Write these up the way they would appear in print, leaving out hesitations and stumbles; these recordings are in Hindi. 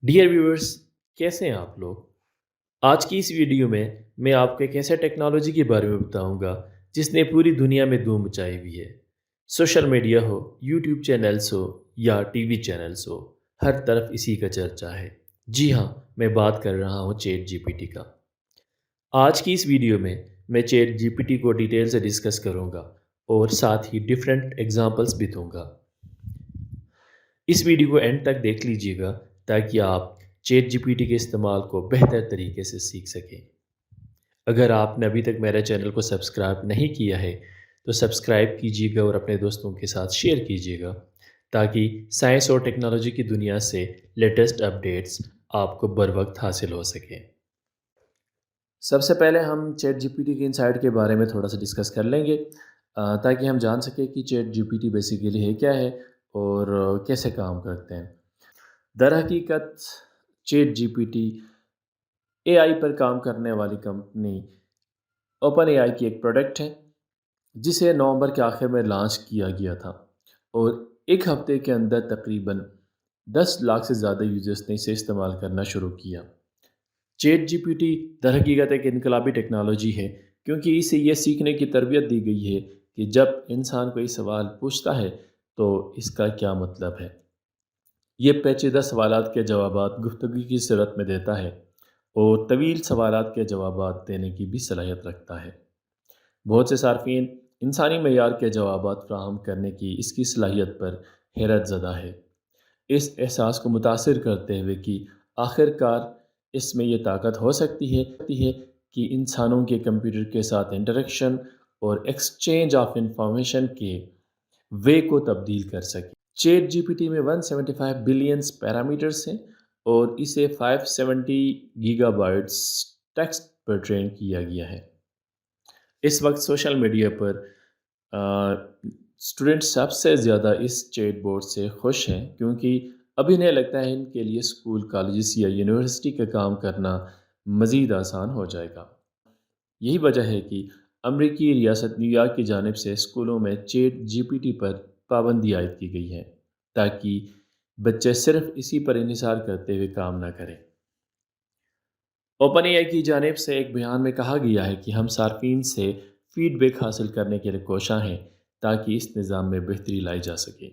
डियर व्यूअर्स, कैसे हैं आप लोग? आज की इस वीडियो में मैं आपको एक ऐसे टेक्नोलॉजी के बारे में बताऊंगा जिसने पूरी दुनिया में धूम मचाई हुई है। सोशल मीडिया हो, यूट्यूब चैनल्स हो या टीवी चैनल्स हो, हर तरफ इसी का चर्चा है। जी हाँ, मैं बात कर रहा हूँ चैट जीपीटी का। आज की इस वीडियो में मैं चैट जीपीटी को डिटेल से डिस्कस करूँगा और साथ ही डिफरेंट एग्जांपल्स भी दूंगा। इस वीडियो को एंड तक देख लीजिएगा ताकि आप चैट जीपीटी के इस्तेमाल को बेहतर तरीके से सीख सकें। अगर आपने अभी तक मेरे चैनल को सब्सक्राइब नहीं किया है तो सब्सक्राइब कीजिएगा और अपने दोस्तों के साथ शेयर कीजिएगा ताकि साइंस और टेक्नोलॉजी की दुनिया से लेटेस्ट अपडेट्स आपको बर वक्त हासिल हो सकें। सबसे पहले हम चैट जीपीटी के इनसाइड के बारे में थोड़ा सा डिस्कस कर लेंगे ताकि हम जान सकें कि चैट जीपीटी बेसिकली है क्या है और कैसे काम करते हैं। दर हकीकत चैट जीपीटी एआई पर काम करने वाली कंपनी ओपन एआई की एक प्रोडक्ट है जिसे नवंबर के आखिर में लॉन्च किया गया था और एक हफ्ते के अंदर तकरीबन 10 लाख से ज़्यादा यूजर्स ने इसे इस्तेमाल करना शुरू किया। चैट जीपीटी दर हकीकत एक इनकलाबी टेक्नोलॉजी है क्योंकि इसे यह सीखने की तरबियत दी गई है कि जब इंसान कोई सवाल पूछता है तो इसका क्या मतलब है। ये पेचीदा सवालात के जवाबात गुफ्तगू की सूरत में देता है और तवील सवालात के जवाबात देने की भी सलाहियत रखता है। बहुत से सार्फिन इंसानी मेयार के जवाबात फ्राहम करने की इसकी सलाहियत पर हैरत ज़दा है। इस एहसास को मुतासिर करते हुए कि आखिरकार इसमें यह ताकत हो सकती है कि इंसानों के कंप्यूटर के साथ इंटरेक्शन और एक्सचेंज ऑफ इंफॉर्मेशन के वे को तब्दील कर सके। चैट जीपीटी में 175 बिलियंस पैरामीटर्स हैं और इसे 570 गीगाबाइट्स टेक्स्ट पर ट्रेन किया गया है। इस वक्त सोशल मीडिया पर स्टूडेंट सबसे ज़्यादा इस चैट बोर्ड से खुश हैं क्योंकि अब इन्हें लगता है इनके लिए स्कूल, कॉलेजेस या यूनिवर्सिटी का काम करना मज़ीद आसान हो जाएगा। यही वजह है कि अमरीकी रियासत न्यूयॉर्क की जानिब से स्कूलों में चैट जीपीटी पर पाबंदी आयद की गई है ताकि बच्चे सिर्फ इसी पर इंहिसार करते हुए काम ना करें। ओपन एआई की जानिब से एक बयान में कहा गया है कि हम सार्फिन से फीडबैक हासिल करने के लिए कोशां हैं ताकि इस निज़ाम में बेहतरी लाई जा सके।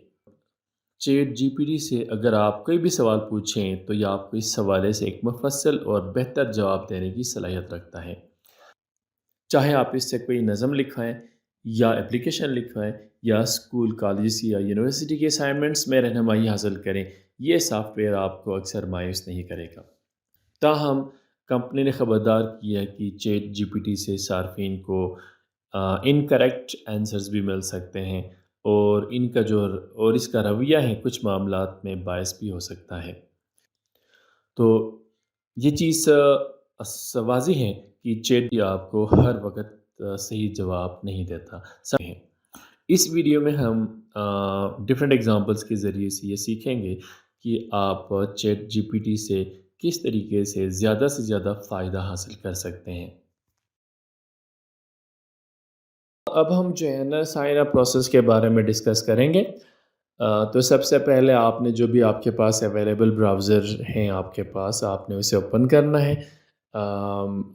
चैट जीपीटी से अगर आप कोई भी सवाल पूछें तो यह आपको इस हवाले से एक मुफस्सल और बेहतर जवाब देने की सलाहियत रखता है। चाहे आप इससे कोई नज़म लिखवाएं या एप्लीकेशन लिखवाएं या स्कूल, कॉलेज या यूनिवर्सिटी के असाइनमेंट्स में रहनुमाई हासिल करें, ये सॉफ्टवेयर आपको अक्सर मायूस नहीं करेगा। ताहम कंपनी ने खबरदार किया कि चैट जीपीटी से सार्फिन को इनकरेक्ट आंसर्स भी मिल सकते हैं और इसका रवैया है कुछ मामलात में बायस भी हो सकता है। तो ये चीज़ वाज़िह है कि चैट भी आपको हर वक़्त सही जवाब नहीं देता। सही है। इस वीडियो में हम डिफरेंट एग्ज़ाम्पल्स के ज़रिए से ये सीखेंगे कि आप चैट जीपीटी से किस तरीके से ज़्यादा फ़ायदा हासिल कर सकते हैं। अब हम जो है ना साइन अप प्रोसेस के बारे में डिस्कस करेंगे। तो सबसे पहले आपने जो भी आपके पास अवेलेबल ब्राउज़र हैं आपके पास, आपने उसे ओपन करना है।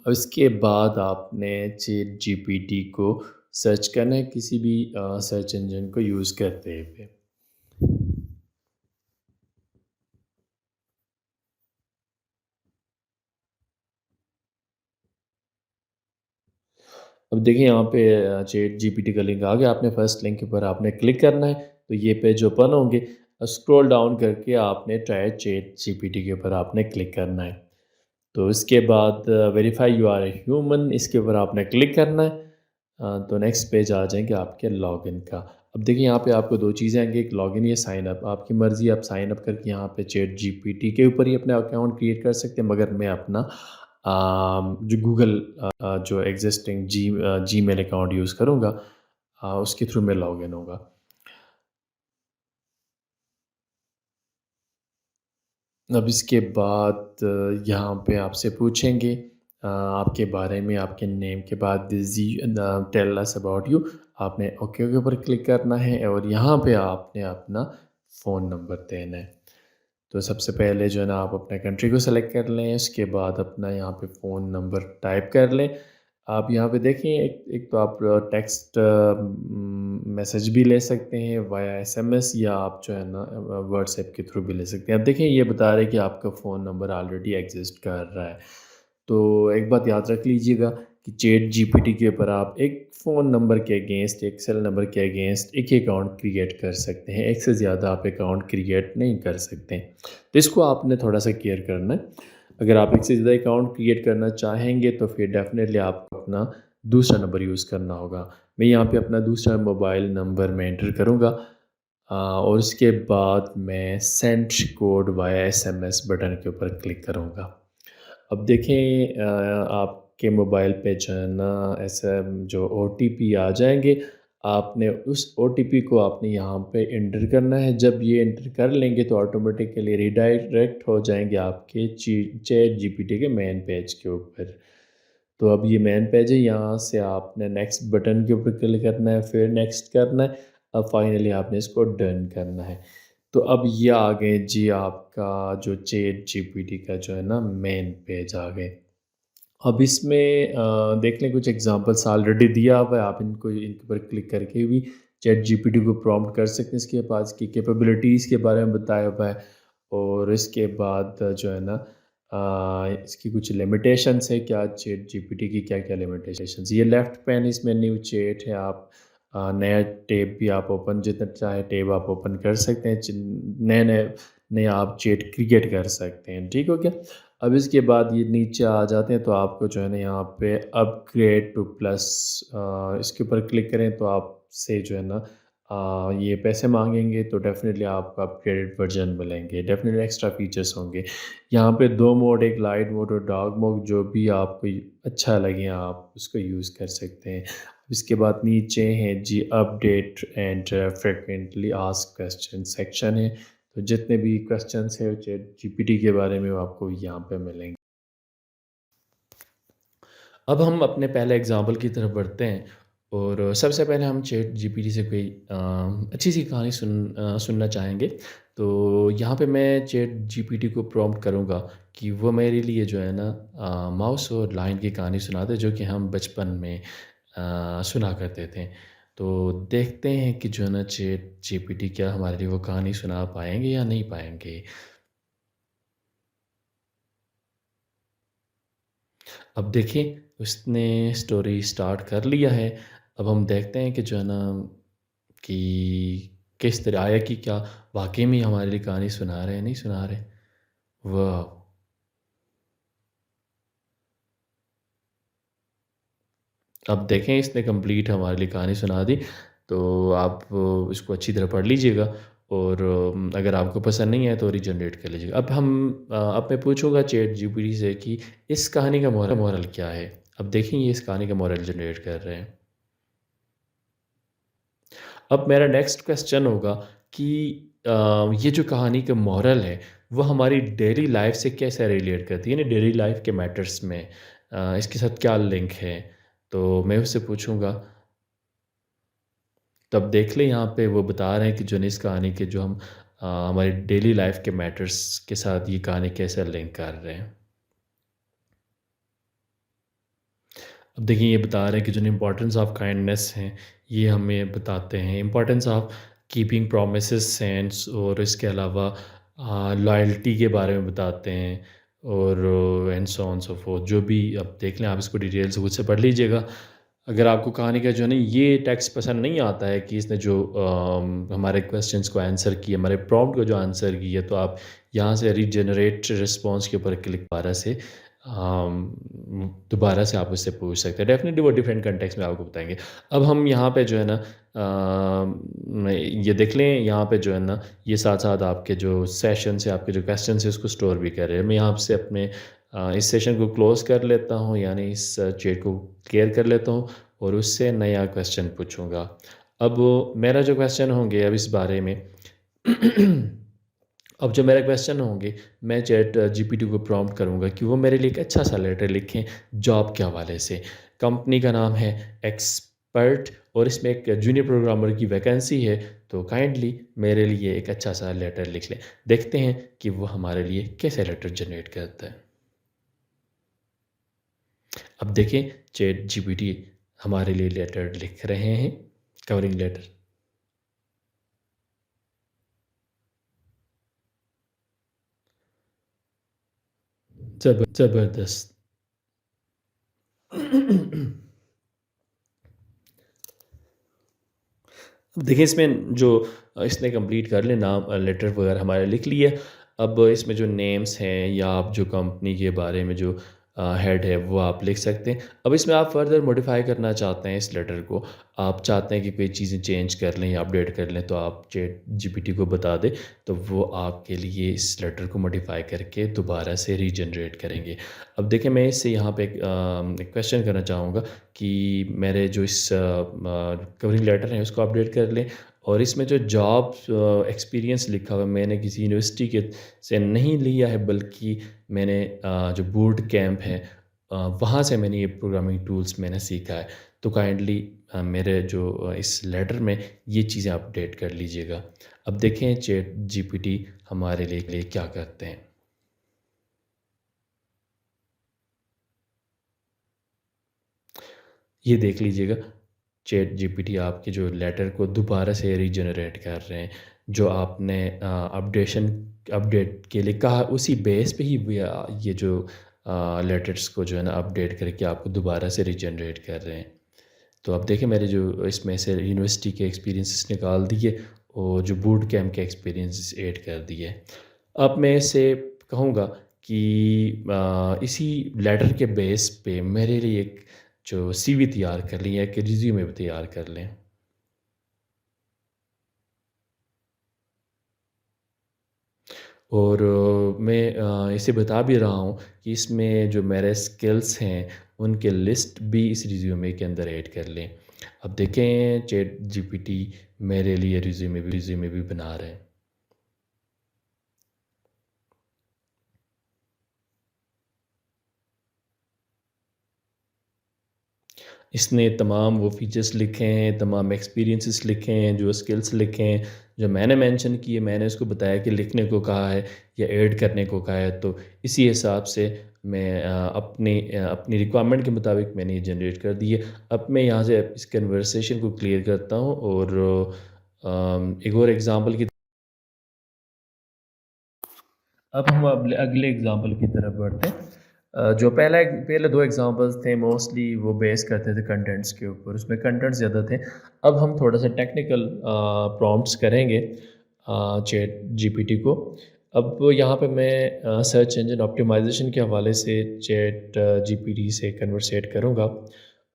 उसके बाद आपने चैट जीपीटी को सर्च करना है किसी भी सर्च इंजन को यूज़ करते हुए। अब देखिए यहाँ पे चैट जीपीटी का लिंक आ गया, आपने फर्स्ट लिंक के ऊपर आपने क्लिक करना है तो ये पेज ओपन होंगे। स्क्रॉल डाउन करके आपने ट्राई चैट जीपीटी के ऊपर आपने क्लिक करना है। तो इसके बाद verify you are a human, इसके ऊपर आपने क्लिक करना है। तो नेक्स्ट पेज आ जाएंगे आपके लॉगिन का। अब देखिए यहाँ पे आपको दो चीज़ें आएंगी, एक लॉगिन या साइन अप। आपकी मर्ज़ी, आप साइन अप करके यहाँ पे चैट जीपीटी के ऊपर ही अपना अकाउंट क्रिएट कर सकते हैं, मगर मैं अपना जो गूगल जो एग्जिस्टिंग जीमेल अकाउंट यूज़ करूँगा, उसके थ्रू मैं लॉगिन होगा। अब इसके बाद यहाँ पे आपसे पूछेंगे आपके बारे में, आपके नेम के बाद जी टेल अस अबाउट यू। आपने ओके के ऊपर क्लिक करना है और यहाँ पे आपने अपना फ़ोन नंबर देना है। तो सबसे पहले जो है ना आप अपने कंट्री को सेलेक्ट कर लें, उसके बाद अपना यहाँ पे फ़ोन नंबर टाइप कर लें। आप यहाँ पे देखें एक एक तो आप टेक्स्ट मैसेज भी ले सकते हैं वाया एसएमएस, या आप जो है ना व्हाट्सएप के थ्रू भी ले सकते हैं। अब देखें ये बता रहे हैं कि आपका फ़ोन नंबर ऑलरेडी एग्जिस्ट कर रहा है। तो एक बात याद रख लीजिएगा कि चैट जीपीटी के ऊपर आप एक फ़ोन नंबर के अगेंस्ट, एक सेल नंबर के अगेंस्ट एक ही अकाउंट क्रिएट कर सकते हैं। एक से ज़्यादा आप अकाउंट क्रिएट नहीं कर सकते। तो इसको आपने थोड़ा सा केयर करना है। अगर आप एक से ज़्यादा अकाउंट क्रिएट करना चाहेंगे तो फिर डेफ़िनेटली आपको अपना दूसरा नंबर यूज़ करना होगा। मैं यहाँ पे अपना दूसरा मोबाइल नंबर मैं एंटर करूँगा, और उसके बाद मैं send code via SMS button के ऊपर क्लिक करूँगा। अब देखें आपके मोबाइल पे जो है ना ऐसा जो ओटीपी आ जाएंगे, आपने उस ओटीपी को आपने यहाँ पे एंटर करना है। जब ये एंटर कर लेंगे तो ऑटोमेटिकली रिडायरेक्ट हो जाएंगे आपके चैट जीपीटी के मेन पेज के ऊपर। तो अब ये मेन पेज है, यहाँ से आपने नेक्स्ट बटन के ऊपर क्लिक करना है, फिर नेक्स्ट करना है, अब फाइनली आपने इसको डन करना है। तो अब ये आ गए जी आपका जो चैट जीपीटी का जो है ना मेन पेज आ गए। अब इसमें देख लें कुछ एग्जांपल्स ऑलरेडी दिया हुआ है, आप इनको इनके ऊपर क्लिक करके भी चैट जीपीटी को प्रॉम्प्ट कर सकते हैं। इसके पास की कैपेबिलिटीज़ के बारे में बताया हुआ है, और इसके बाद जो है ना इसकी कुछ लिमिटेशंस है, क्या चैट जीपीटी की क्या क्या लिमिटेशंस। ये लेफ़्ट पैन इसमें न्यू चैट है, आप नया टैब भी आप ओपन जितना चाहे टैब आप ओपन कर सकते हैं, नए नए नए आप चैट क्रिएट कर सकते हैं। ठीक हो गया। अब इसके बाद ये नीचे आ जाते हैं तो आपको जो है ना यहाँ पे अपग्रेड टू प्लस, इसके ऊपर क्लिक करें तो आपसे जो है ना ये पैसे मांगेंगे, तो डेफ़िनेटली आपको अपग्रेडेड वर्जन मिलेंगे, डेफ़िनेटली एक्स्ट्रा फीचर्स होंगे। यहाँ पे 2 मोड, एक लाइट मोड और डार्क मोड, जो भी आपको अच्छा लगे आप उसको यूज़ कर सकते हैं। इसके बाद नीचे है जी update and frequently asked question section है। तो जितने भी क्वेश्चंस हैं चैट जीपीटी के बारे में वो आपको यहाँ पे मिलेंगे। अब हम अपने पहले एग्जाम्पल की तरफ बढ़ते हैं, और सबसे पहले हम चैट जीपीटी से कोई अच्छी सी कहानी सुनना चाहेंगे। तो यहाँ पे मैं चैट जीपीटी को प्रॉम्प्ट करूँगा कि वो मेरे लिए जो है ना माउस और लायन की कहानी सुना दे, जो कि हम बचपन में सुना करते थे। तो देखते हैं कि जो है ना चैट जीपीटी क्या हमारे लिए वो कहानी सुना पाएंगे या नहीं पाएंगे। अब देखिए उसने स्टोरी स्टार्ट कर लिया है। अब हम देखते हैं कि जो है ना कि किस तरह आया कि क्या वाक़ई में हमारे लिए कहानी सुना रहे हैं, नहीं सुना रहे। वाह! अब देखें इसने कंप्लीट हमारे लिए कहानी सुना दी। तो आप इसको अच्छी तरह पढ़ लीजिएगा, और अगर आपको पसंद नहीं है तो रीजनरेट कर लीजिएगा। अब मैं पूछूँगा चैट जीपीटी से कि इस कहानी का मोरल क्या है? अब देखें ये इस कहानी का मोरल जनरेट कर रहे हैं। अब मेरा नेक्स्ट क्वेश्चन होगा कि ये जो कहानी का मोरल है वो हमारी डेली लाइफ से कैसे रिलेट करती है, यानी डेली लाइफ के मैटर्स में इसके साथ क्या लिंक है। तो मैं उससे पूछूंगा। तब देख लें यहाँ पे वो बता रहे हैं कि जो इस कहानी के जो हम हमारी डेली लाइफ के मैटर्स के साथ ये कहानी कैसे लिंक कर रहे हैं। अब देखिए ये बता रहे हैं कि जो इम्पोर्टेंस ऑफ काइंडनेस हैं, ये हमें बताते हैं इम्पोर्टेंस ऑफ कीपिंग प्रोमिसेस हैं, और इसके अलावा लॉयल्टी के बारे में बताते हैं, और and so on so fourth. जो भी अब देख लें, आप इसको डिटेल से खुद से पढ़ लीजिएगा। अगर आपको कहानी का जो है ना ये टेक्स्ट पसंद नहीं आता है कि इसने जो हमारे क्वेश्चंस को आंसर किया, हमारे प्रॉम्प्ट को जो आंसर किया, तो आप यहाँ से रीजनरेट रिस्पॉन्स के ऊपर क्लिक दोबारा से आप उससे पूछ सकते हैं। डेफ़िनेटली वो डिफरेंट कॉन्टेक्स्ट में आपको बताएँगे। अब हम यहाँ पे जो है ना ये देख लें, यहाँ पे जो है ना ये साथ-साथ आपके जो सेशंस हैं, आपके जो क्वेश्चंस हैं उसको स्टोर भी कर रहे हैं। मैं यहाँ से अपने इस सेशन को क्लोज़ कर लेता हूँ, यानी इस चैट को क्लियर कर लेता हूँ, और उससे नया क्वेश्चन पूछूँगा। अब मेरा जो क्वेश्चन होंगे अब इस बारे में अब जो मेरे क्वेश्चन होंगे, मैं चैट जीपीटी को प्रॉम्प्ट करूँगा कि वो मेरे लिए एक अच्छा सा लेटर लिखें जॉब के हवाले से। कंपनी का नाम है एक्सपर्ट, और इसमें एक जूनियर प्रोग्रामर की वैकेंसी है। तो काइंडली मेरे लिए एक अच्छा सा लेटर लिख लें। देखते हैं कि वो हमारे लिए कैसे लेटर जनरेट करता है। अब देखें चैट जीपीटी हमारे लिए लेटर लिख रहे हैं, कवरिंग लेटर। ज़बरदस्त। अब देखिए इसमें जो इसने कंप्लीट कर लिया नाम लेटर वगैरह हमारे लिख लिए। अब इसमें जो नेम्स हैं या आप जो कंपनी के बारे में जो हेड है वो आप लिख सकते हैं। अब इसमें आप फर्दर मॉडिफाई करना चाहते हैं इस लेटर को, आप चाहते हैं कि कोई चीज़ें चेंज कर लें या अपडेट कर लें, तो आप चैट जीपीटी को बता दें, तो वो आपके लिए इस लेटर को मॉडिफाई करके दोबारा से रीजनरेट करेंगे। अब देखिए मैं इससे यहाँ पे एक क्वेश्चन करना चाहूँगा कि मेरे जो इस कवरिंग लेटर है उसको अपडेट कर लें, और इसमें जो जॉब एक्सपीरियंस लिखा हुआ है मैंने किसी यूनिवर्सिटी के से नहीं लिया है, बल्कि मैंने जो बूट कैंप है वहाँ से मैंने ये प्रोग्रामिंग टूल्स मैंने सीखा है। तो काइंडली मेरे जो इस लेटर में ये चीज़ें अपडेट कर लीजिएगा। अब देखें चैट जीपीटी हमारे लिए क्या करते हैं। ये देख लीजिएगा, चैट जीपीटी आपके जो लेटर को दोबारा से रीजनरेट कर रहे हैं। जो आपने अपडेट के लिए कहा उसी बेस पे ही ये जो लेटर्स को जो है ना अपडेट करके आपको दोबारा से रीजनरेट कर रहे हैं। तो अब देखिए मेरे जो इसमें से यूनिवर्सिटी के एक्सपीरियंसेस निकाल दिए और जो बूट कैंप के एक्सपीरियंसेस ऐड कर दिए। अब मैं इससे कहूँगा कि इसी लेटर के बेस पे मेरे लिए एक जो सीवी तैयार कर लें या एक रिज्यूमे तैयार कर लें। और मैं इसे बता भी रहा हूँ कि इसमें जो मेरे स्किल्स हैं उनके लिस्ट भी इस रिज्यूमे के अंदर ऐड कर लें। अब देखें चैट जीपीटी मेरे लिए रिज्यूमे भी बना रहे हैं। इसने तमाम वो फ़ीचर्स लिखे हैं, तमाम एक्सपीरियंसेस लिखे हैं, जो स्किल्स लिखे हैं, जो मैंने मेंशन किए, मैंने उसको बताया कि लिखने को कहा है या ऐड करने को कहा है। तो इसी हिसाब से मैं अपनी रिक्वायरमेंट के मुताबिक मैंने ये जनरेट कर दी है। अब मैं यहाँ से इस कन्वर्सेशन को क्लियर करता हूँ और एक और एग्ज़ाम्पल की अब हम अगले अगले एग्ज़ाम्पल की तरफ बढ़ते हैं। जो पहले 2 एग्ज़ाम्पल्स थे मोस्टली वो बेस करते थे कंटेंट्स के ऊपर, उसमें कंटेंट्स ज़्यादा थे। अब हम थोड़ा सा टेक्निकल प्रॉम्प्ट्स करेंगे चैट जीपीटी को। अब यहाँ पे मैं सर्च इंजन ऑप्टिमाइज़ेशन के हवाले से चैट जीपीटी से कन्वर्सेट करूँगा,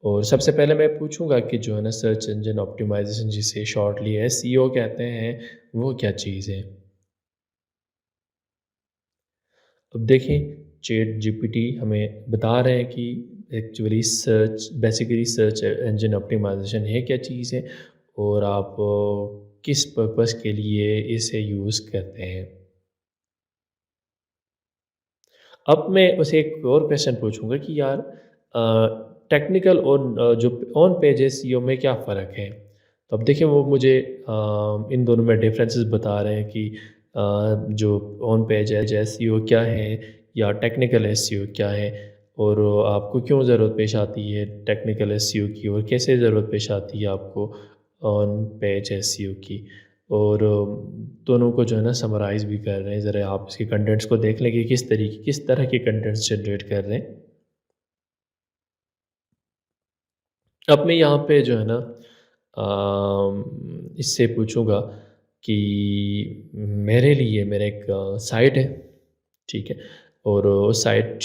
और सबसे पहले मैं पूछूँगा कि जो है ना सर्च इंजन ऑप्टिमाइज़ेशन जिसे शॉर्टली एसईओ कहते हैं, वो क्या चीज़ है? अब देखें चैट जीपीटी हमें बता रहे हैं कि actually basically search engine optimisation है क्या चीज़ है, और आप किस पर्पस के लिए इसे यूज़ करते हैं। अब मैं उसे एक और क्वेश्चन पूछूंगा कि यार टेक्निकल और जो ऑन पेज एसईओ में क्या फ़र्क है। तो अब देखिए वो मुझे इन दोनों में डिफरेंसेस बता रहे हैं कि जो ऑन पेज एसईओ क्या है या टेक्निकल एसईओ क्या है, और आपको क्यों ज़रूरत पेश आती है टेक्निकल एसईओ की, और कैसे ज़रूरत पेश आती है आपको ऑन पेज एसईओ की। और दोनों को जो है ना समराइज़ भी कर रहे हैं। ज़रा आप इसके कंटेंट्स को देख लें कि किस तरह के कंटेंट्स जनरेट कर रहे हैं। अब मैं यहाँ पे जो है ना इससे पूछूँगा कि मेरे लिए मेरा एक साइट है, ठीक है? और उस साइट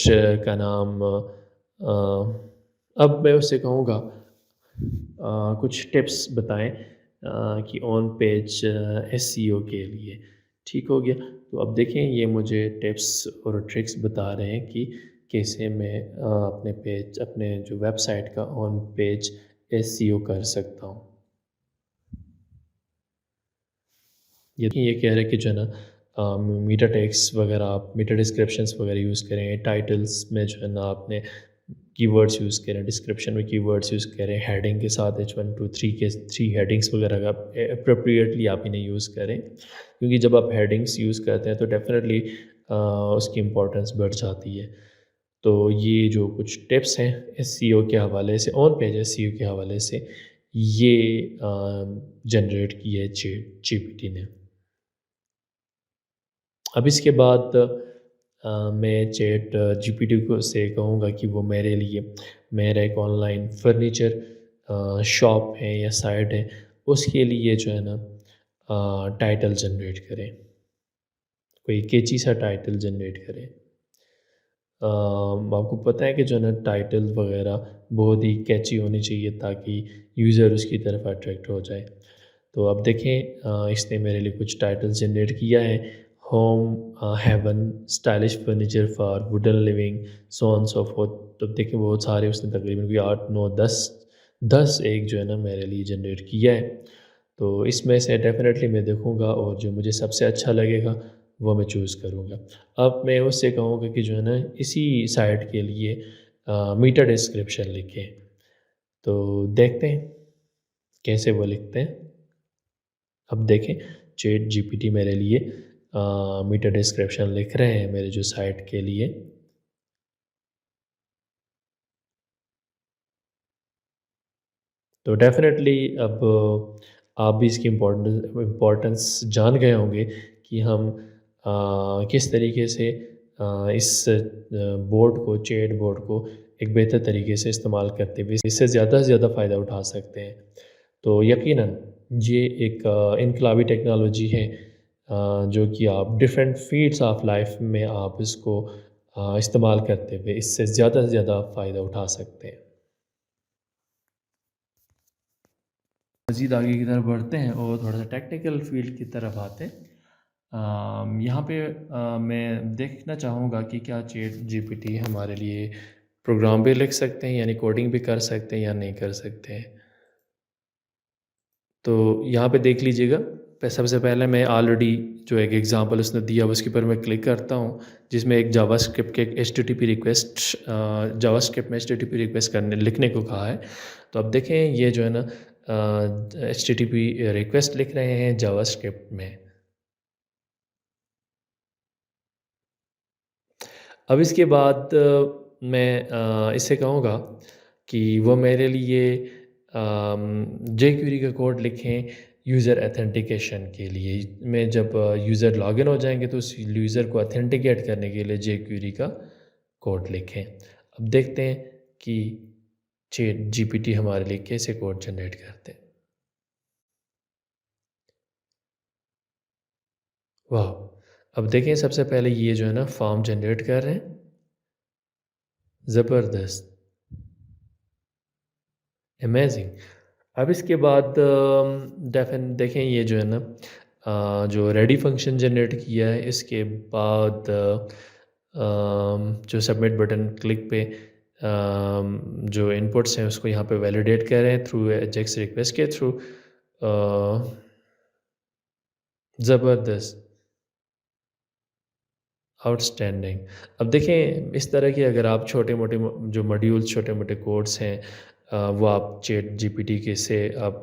का नाम अब मैं उससे कहूँगा कुछ टिप्स बताएँ कि ऑन पेज एसईओ के लिए, ठीक हो गया? तो अब देखें ये मुझे टिप्स और ट्रिक्स बता रहे हैं कि कैसे मैं अपने जो वेबसाइट का ऑन पेज एसईओ कर सकता हूँ। ये कह रहे हैं कि जो है ना मीटा टेक्स्ट वगैरह आप मीटा डिस्क्रिप्शंस वगैरह यूज़ करें, टाइटल्स में जो है ना आपने कीवर्ड्स यूज़ करें, डिस्क्रिप्शन में कीवर्ड्स यूज़ करें, हेडिंग के साथ H1 2 3 के 3 हेडिंग्स वगैरह का एप्रोप्रिएटली आप इन्हें यूज़ करें, क्योंकि जब आप हेडिंग्स यूज़ करते हैं तो डेफ़िनेटली उसकी इम्पोर्टेंस बढ़ जाती है। तो ये जो कुछ टिप्स हैं एसईओ के हवाले से, ऑन पेज एसईओ के हवाले से, ये जनरेट की है चैट जीपीटी ने। अब इसके बाद मैं चैट जीपीटी को से कहूँगा कि वो मेरे लिए, मेरा एक ऑनलाइन फर्नीचर शॉप है या साइट है, उसके लिए जो है ना टाइटल जनरेट करें, कोई कैची सा टाइटल जनरेट करें। आपको पता है कि जो है ना टाइटल वगैरह बहुत ही कैची होनी चाहिए ताकि यूज़र उसकी तरफ अट्रैक्ट हो जाए। तो अब देखें, इसने मेरे लिए कुछ टाइटल जनरेट किया है। Home haven, stylish furniture for wooden living, so on so forth. तो देखिए बहुत सारे उसने तकरीबन कोई 8 9 10 एक जो है ना मेरे लिए जनरेट किया है। तो इसमें से डेफ़िनेटली मैं देखूँगा और जो मुझे सबसे अच्छा लगेगा वो मैं चूज़ करूँगा। अब मैं उससे कहूँगा कि जो है ना इसी साइट के लिए मीटर डिस्क्रिप्शन लिखें। तो देखते हैं कैसे वो लिखते हैं। अब देखें, चैट जीपीटी मेरे लिए मीटर डिस्क्रिप्शन लिख रहे हैं मेरे जो साइट के लिए। तो डेफ़िनेटली अब आप भी इसकी इम्पोर्टेंस जान गए होंगे कि हम किस तरीके से इस बोर्ड को, चैट बोर्ड को एक बेहतर तरीके से इस्तेमाल करते हुए इससे ज़्यादा से ज़्यादा फ़ायदा उठा सकते हैं। तो यकीनन ये एक इनकलाबी टेक्नोलॉजी है, जो कि आप डिफरेंट फ़ील्ड्स ऑफ लाइफ में आप इसको इस्तेमाल करते हुए इससे ज़्यादा से ज़्यादा फ़ायदा उठा सकते हैं। मज़ीद आगे की तरफ बढ़ते हैं और थोड़ा-सा टेक्निकल फ़ील्ड की तरफ आते हैं। यहाँ पे मैं देखना चाहूँगा कि क्या चैट जीपीटी हमारे लिए प्रोग्राम भी लिख सकते हैं, यानी कोडिंग भी कर सकते हैं या नहीं कर सकते हैं। तो यहाँ पे देख लीजिएगा, सबसे पहले मैं ऑलरेडी जो एक एग्ज़ाम्पल उसने दिया उसके ऊपर मैं क्लिक करता हूँ, जिसमें एक जावास्क्रिप्ट के एक एचटीटीपी रिक्वेस्ट, जावास्क्रिप्ट में एचटीटीपी रिक्वेस्ट करने लिखने को कहा है। तो अब देखें ये जो है ना एचटीटीपी रिक्वेस्ट लिख रहे हैं जावास्क्रिप्ट में। अब इसके बाद मैं इससे कहूँगा कि वो मेरे लिए जेक्यूरी का कोड लिखें यूज़र ऑथेंटिकेशन के लिए। मैं जब यूज़र लॉगिन हो जाएंगे तो उस यूज़र को ऑथेंटिकेट करने के लिए जेक्यूरी का कोड लिखें। अब देखते हैं कि चैट जीपीटी हमारे लिए कैसे कोड जनरेट करते हैं। वाह! अब देखें, सबसे पहले ये जो है ना फॉर्म जनरेट कर रहे हैं, ज़बरदस्त, अमेजिंग। अब इसके बाद देखें ये जो है ना जो रेडी फंक्शन जनरेट किया है, इसके बाद जो सबमिट बटन क्लिक पे जो इनपुट्स हैं उसको यहाँ पे वैलिडेट कर रहे हैं थ्रू एजेक्स रिक्वेस्ट के थ्रू। ज़बरदस्त, आउटस्टैंडिंग। अब देखें, इस तरह की अगर आप छोटे-मोटे जो मॉड्यूल्स, छोटे-मोटे कोड्स हैं, वो आप चैट जीपीटी के से आप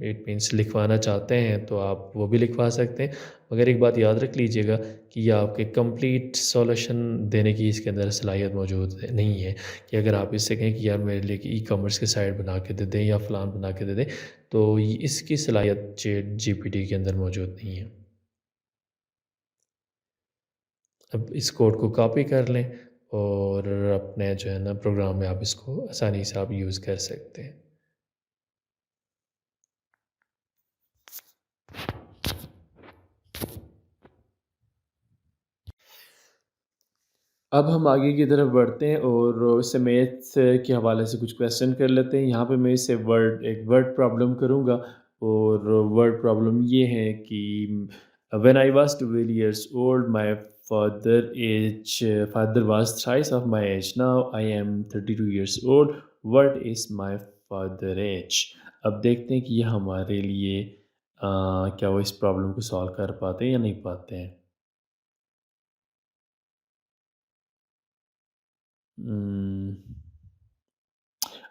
इट मीन्स लिखवाना चाहते हैं तो आप वो भी लिखवा सकते हैं। मगर एक बात याद रख लीजिएगा कि ये आपके कंप्लीट सॉल्यूशन देने की इसके अंदर सलाहियत मौजूद नहीं है, कि अगर आप इससे कहें कि यार मेरे लिए ई-कॉमर्स की साइट बना के दे दें या फ़लान बना के दे दें, तो इसकी सलाहियत चैट जीपीटी के अंदर मौजूद नहीं है। अब इस कोड को कॉपी कर लें और अपने जो है ना प्रोग्राम में आप इसको आसानी से आप यूज़ कर सकते हैं। अब हम आगे की तरफ बढ़ते हैं और इससे मैथ्स के हवाले से कुछ क्वेश्चन कर लेते हैं। यहाँ पे मैं इससे एक वर्ड प्रॉब्लम करूँगा और वर्ड प्रॉब्लम ये है कि when I was 12 years old my father was thrice of my age, now I am 32 years old, what is my father age. अब देखते हैं कि ये हमारे लिए क्या वो इस प्रॉब्लम को सॉल्व कर पाते हैं या नहीं पाते हैं। Hmm.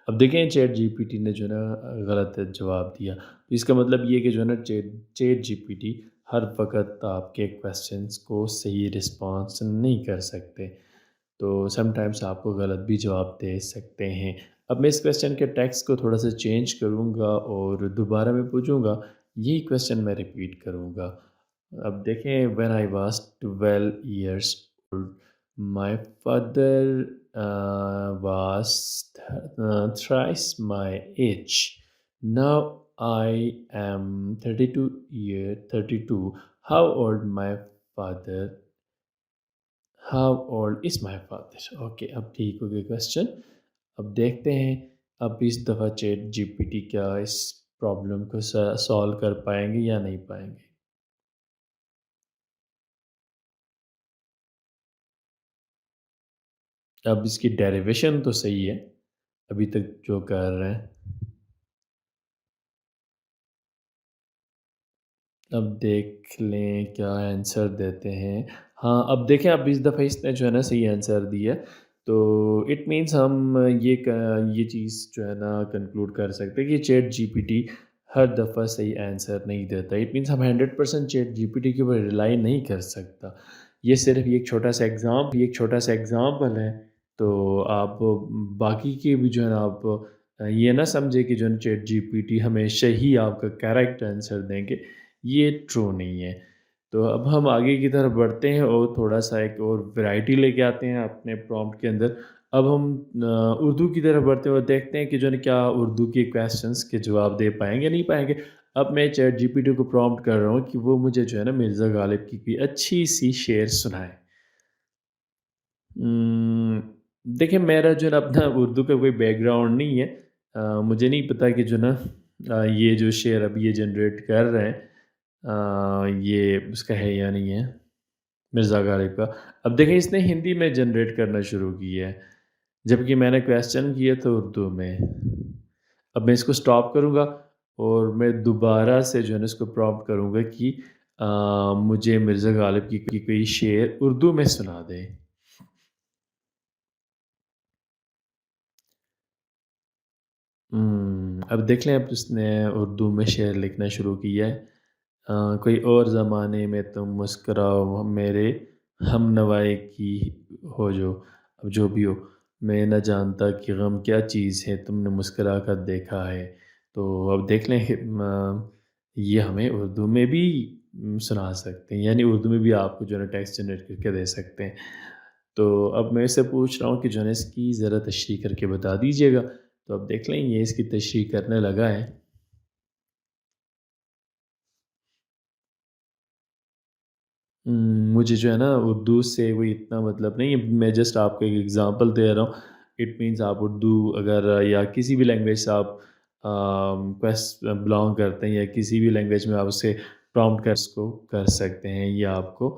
अब देखें चैट जीपीटी ने जो है ना गलत जवाब दिया, तो इसका मतलब ये है कि जो है ना चैट चैट जीपीटी हर वक़्त आपके क्वेश्चंस को सही रिस्पॉन्स नहीं कर सकते। तो समटाइम्स आपको गलत भी जवाब दे सकते हैं। अब मैं इस क्वेश्चन के टेक्स्ट को थोड़ा-सा चेंज करूँगा और दोबारा मैं पूछूँगा, यही क्वेश्चन मैं रिपीट करूँगा। अब देखें when I was 12 years old my father was thrice my age. Now I am 32 how old my father how old is my father. Okay, अब ठीक हो गया क्वेश्चन। अब देखते हैं अब इस दफ़ा चैट जीपीटी क्या इस प्रॉब्लम को सॉल्व कर पाएंगे या नहीं पाएंगे। अब इसकी डेरिवेशन तो सही है अभी तक जो कर रहे हैं। अब देख लें क्या आंसर देते हैं। हाँ, अब देखें अब इस दफ़ा इसने जो है ना सही आंसर दिया है। तो इट मीन्स हम ये चीज़ जो है ना कंक्लूड कर सकते हैं कि चैट जीपीटी हर दफ़ा सही आंसर नहीं देता। इट मीन्स हम 100% चैट जीपीटी के ऊपर रिलाई नहीं कर सकता। ये सिर्फ ये एक छोटा सा एग्ज़ाम्पल है। तो आप बाकी के भी जो है ना आप ये ना समझे कि जो है ना चैट जीपीटी हमेशा ही आपका करेक्ट आंसर देंगे। ये ट्रू नहीं है। तो अब हम आगे की तरफ बढ़ते हैं और थोड़ा-सा एक और वैरायटी लेके आते हैं अपने प्रॉम्प्ट के अंदर। अब हम उर्दू की तरफ बढ़ते हैं और देखते हैं कि जो है क्या उर्दू के क्वेश्चंस के जवाब दे पाएँगे या नहीं पाएँगे। अब मैं चैट जीपीटी को प्रॉम्प्ट कर रहा हूँ कि वो मुझे जो है ना मिर्ज़ा गालिब की कोई अच्छी-सी शेर सुनाए। उम, देखिए मेरा जो है ना अपना उर्दू का कोई बैकग्राउंड नहीं है। मुझे नहीं पता कि जो ना ये जो शेर अभी ये जनरेट कर रहे हैं ये उसका है या नहीं है, मिर्ज़ा गालिब का। अब देखिए इसने हिंदी में जनरेट करना शुरू किया है, जबकि मैंने क्वेश्चन किया था उर्दू में। अब मैं इसको स्टॉप करूँगा और मैं दोबारा से जो है ना इसको प्रॉम्प्ट करूँगा कि मुझे मिर्ज़ा गालिब की कोई शेर उर्दू में सुना दें। अब देख लें अब उसने उर्दू में शेर लिखना शुरू किया है। कोई और ज़माने में तुम मुस्कुराओ मेरे हमनवाई की हो जो, अब जो भी हो, मैं न जानता कि गम क्या चीज़ है तुमने मुस्कुरा कर देखा है। तो अब देख लें ये हमें उर्दू में भी सुना सकते हैं, यानी उर्दू में भी आपको जो है ना टेक्स्ट जनरेट करके दे सकते हैं। तो अब मैं इससे पूछ रहा हूँ कि जो है ना इसकी ज़रा तशरीह करके बता दीजिएगा। तो अब देख लें ये इसकी तशरीह करने लगा है। मुझे जो है ना उर्दू से कोई इतना मतलब नहीं है, मैं जस्ट आपको एक एग्ज़ाम्पल दे रहा हूँ। इट मीन्स आप उर्दू अगर या किसी भी लैंग्वेज से आप बिलॉन्ग करते हैं या किसी भी लैंग्वेज में आप उसे प्रॉम्प्ट कर उसको कर सकते हैं, ये आपको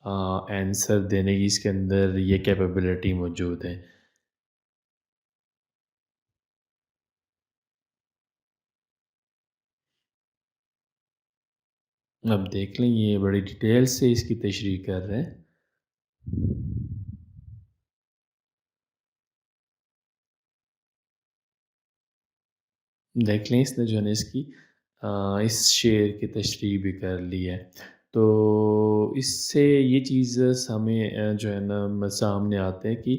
आंसर देने की इसके अंदर ये कैपेबिलिटी मौजूद है। अब देख लें ये बड़ी डिटेल से इसकी तशरीह कर रहे हैं। देख लें इसने जो है ना इसकी इस शेर की तशरीह भी कर ली है। तो इससे ये चीज़ हमें जो है ना सामने आते हैं कि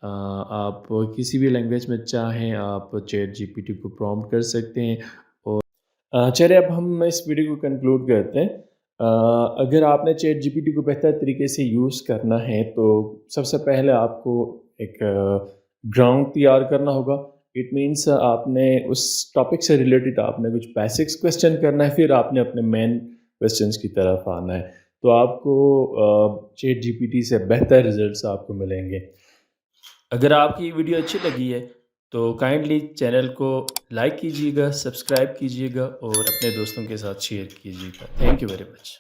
आप किसी भी लैंग्वेज में चाहें आप चैट जीपीटी को प्रॉम्प्ट कर सकते हैं। चलिए अब हम इस वीडियो को कंक्लूड करते हैं। अगर आपने चैट जीपीटी को बेहतर तरीके से यूज़ करना है तो सबसे पहले आपको एक ग्राउंड तैयार करना होगा। इट मीन्स आपने उस टॉपिक से रिलेटेड आपने कुछ बेसिक्स क्वेश्चन करना है, फिर आपने अपने मेन क्वेश्चंस की तरफ आना है। तो आपको चैट जीपीटी से बेहतर रिजल्ट्स आपको मिलेंगे। अगर आपकी ये वीडियो अच्छी लगी है तो काइंडली चैनल को लाइक कीजिएगा, सब्सक्राइब कीजिएगा और अपने दोस्तों के साथ शेयर कीजिएगा। Thank you very much.